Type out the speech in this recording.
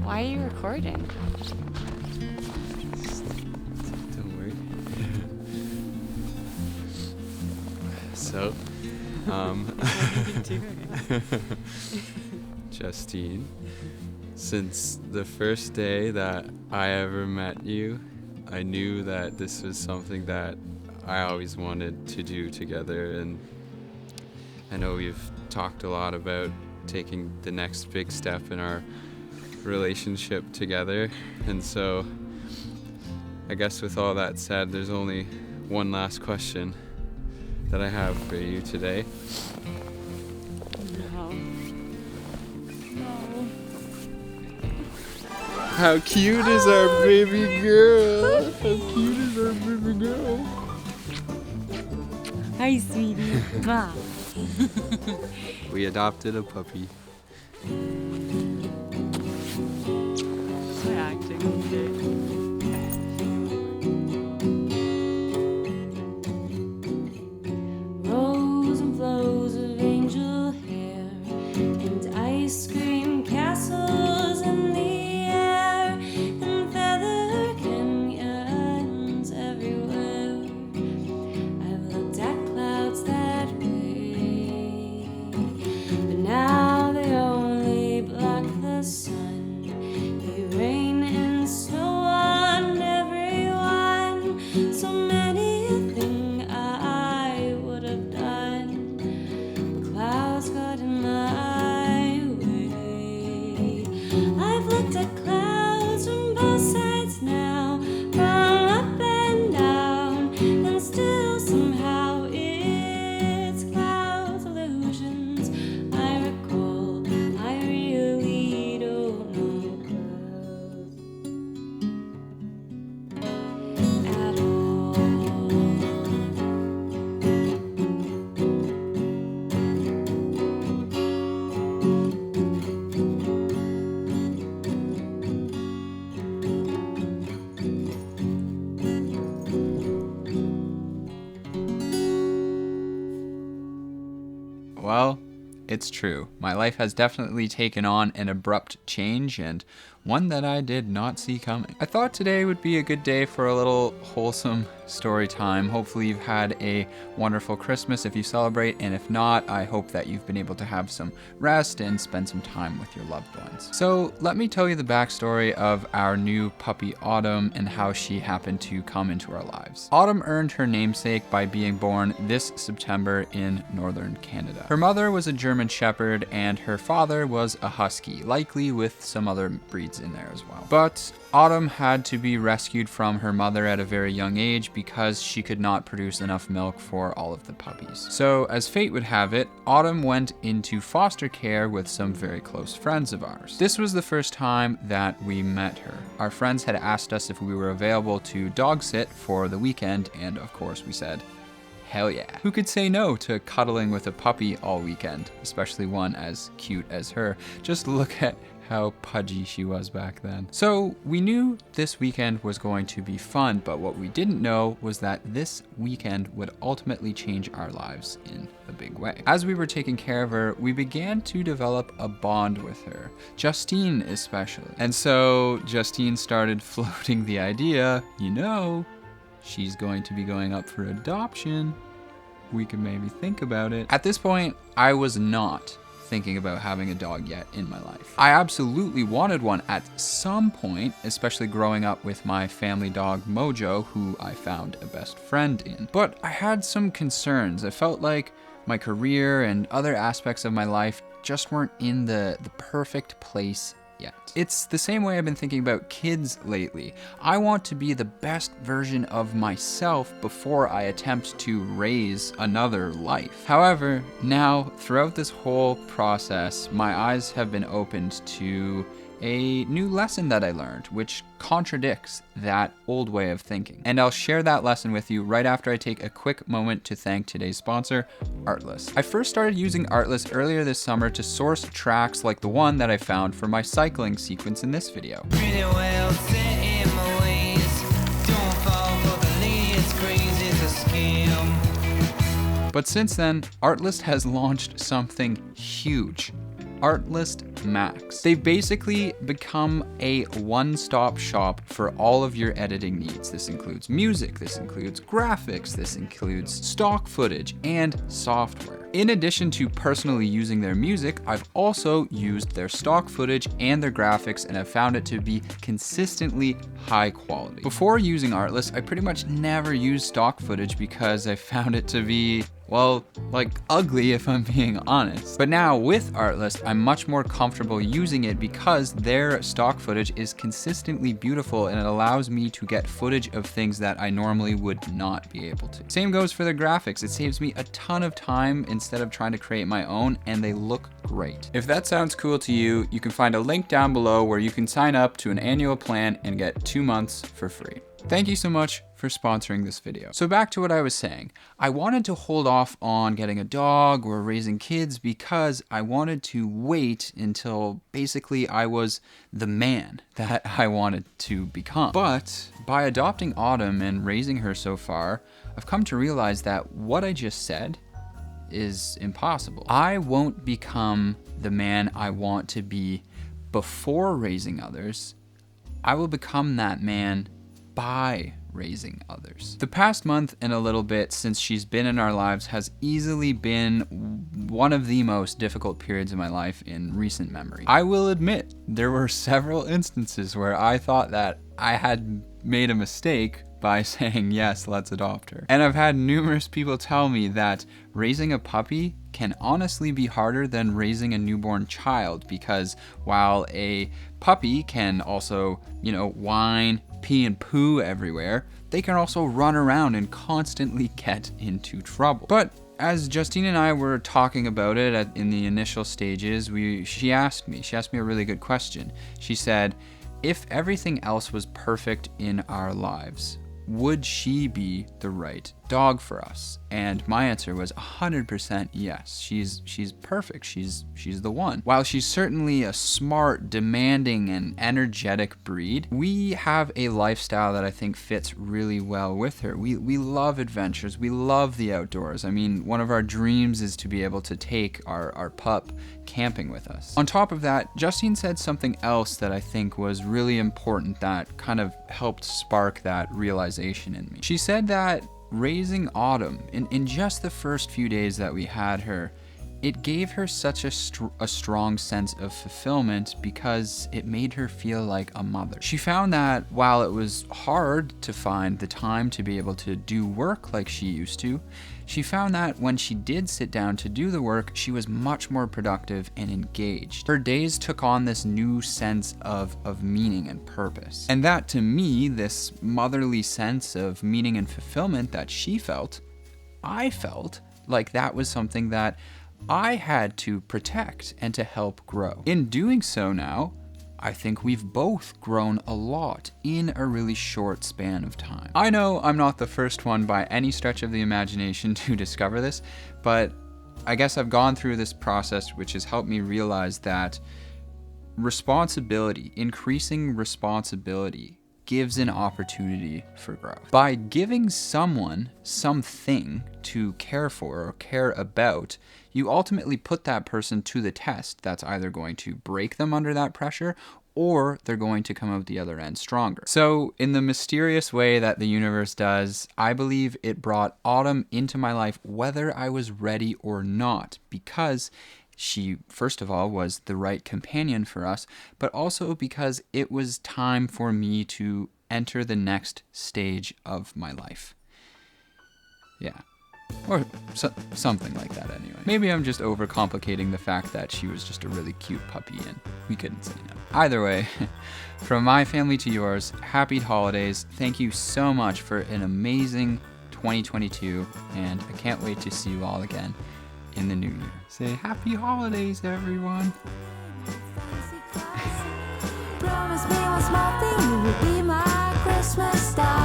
Why are you recording? Don't worry. So, What are you doing? Justine, since the first day that I ever met you, I knew that this was something that I always wanted to do together, and I know we've talked a lot about taking the next big step in our relationship together, and so I guess with all that said, there's only one last question that I have for you today. No. No. How cute is our baby girl? How cute is our baby girl? Hi, sweetie. Mwah. We adopted a puppy. My acting today. Rows and flows of angel hair and ice cream castles in the air and feather canyons everywhere. I've looked at clouds that way, but now they only block the sun. They rain and snow on everyone. So many a thing I would have done, but clouds got in my way. I've looked at clouds from both sides now, from up and down, and still somehow it's clouds, illusions I recall. I really don't know clouds at all. Well, it's true. My life has definitely taken on an abrupt change, and one that I did not see coming. I thought today would be a good day for a little wholesome story time. Hopefully you've had a wonderful Christmas if you celebrate, and if not, I hope that you've been able to have some rest and spend some time with your loved ones. So let me tell you the backstory of our new puppy Autumn and how she happened to come into our lives. Autumn earned her namesake by being born this September in northern Canada. Her mother was a German Shepherd and her father was a Husky, likely with some other breeds in there as well. But Autumn had to be rescued from her mother at a very young age because she could not produce enough milk for all of the puppies. So as fate would have it, Autumn went into foster care with some very close friends of ours. This was the first time that we met her. Our friends had asked us if we were available to dog sit for the weekend, and of course we said, hell yeah. Who could say no to cuddling with a puppy all weekend, especially one as cute as her? Just look at how pudgy she was back then. So we knew this weekend was going to be fun, but what we didn't know was that this weekend would ultimately change our lives in a big way. As we were taking care of her, we began to develop a bond with her, Justine especially. And so Justine started floating the idea, she's going to be going up for adoption. We could maybe think about it. At this point, I was not thinking about having a dog yet in my life. I absolutely wanted one at some point, especially growing up with my family dog Mojo, who I found a best friend in. But I had some concerns. I felt like my career and other aspects of my life just weren't in the perfect place yet. It's the same way I've been thinking about kids lately. I want to be the best version of myself before I attempt to raise another life. However, now, throughout this whole process, my eyes have been opened to a new lesson that I learned, which contradicts that old way of thinking. And I'll share that lesson with you right after I take a quick moment to thank today's sponsor, Artlist. I first started using Artlist earlier this summer to source tracks like the one that I found for my cycling sequence in this video. But since then, Artlist has launched something huge. Artlist max. They've basically become a one-stop shop for all of your editing needs. This includes music, this includes graphics, this includes stock footage, and software. In addition to personally using their music, I've also used their stock footage and their graphics, and I've found it to be consistently high quality. Before using Artlist, I pretty much never used stock footage because I found it to be, well, like ugly if I'm being honest. But now with Artlist, I'm much more comfortable using it because their stock footage is consistently beautiful and it allows me to get footage of things that I normally would not be able to. Same goes for the graphics. It saves me a ton of time instead of trying to create my own, and they look great. If that sounds cool to you, you can find a link down below where you can sign up to an annual plan and get 2 months for free. Thank you so much for sponsoring this video. So back to what I was saying. I wanted to hold off on getting a dog or raising kids because I wanted to wait until basically I was the man that I wanted to become. But by adopting Autumn and raising her so far, I've come to realize that what I just said is impossible. I won't become the man I want to be before raising others. I will become that man by raising others. The past month and a little bit since she's been in our lives has easily been one of the most difficult periods of my life in recent memory. I will admit there were several instances where I thought that I had made a mistake by saying, yes, let's adopt her. And I've had numerous people tell me that raising a puppy can honestly be harder than raising a newborn child, because while a puppy can also, whine, pee and poo everywhere, they can also run around and constantly get into trouble. But as Justine and I were talking about it in the initial stages, she asked me a really good question. She said, if everything else was perfect in our lives, would she be the right dog for us? And my answer was 100% yes. She's perfect. She's the one. While she's certainly a smart, demanding, and energetic breed, we have a lifestyle that I think fits really well with her. We love adventures. We love the outdoors. I mean, one of our dreams is to be able to take our pup camping with us. On top of that, Justine said something else that I think was really important that kind of helped spark that realization in me. She said that raising Autumn, in just the first few days that we had her, it gave her such a strong sense of fulfillment because it made her feel like a mother. She found that while it was hard to find the time to be able to do work like she used to, she found that when she did sit down to do the work, she was much more productive and engaged. Her days took on this new sense of meaning and purpose. And that, to me, this motherly sense of meaning and fulfillment that she felt, I felt like that was something that I had to protect and to help grow. In doing so now, I think we've both grown a lot in a really short span of time. I know I'm not the first one by any stretch of the imagination to discover this, but I guess I've gone through this process which has helped me realize that responsibility, increasing responsibility, gives an opportunity for growth. By giving someone something to care for or care about, you ultimately put that person to the test that's either going to break them under that pressure or they're going to come out the other end stronger. So in the mysterious way that the universe does, I believe it brought Autumn into my life whether I was ready or not, because she, first of all, was the right companion for us, but also because it was time for me to enter the next stage of my life. Yeah. Or something like that anyway. Maybe I'm just overcomplicating the fact that she was just a really cute puppy and we couldn't say no. Either way, from my family to yours, happy holidays. Thank you so much for an amazing 2022, and I can't wait to see you all again in the new year. Say happy holidays, everyone. Promise me one small thing, you will be my Christmas star.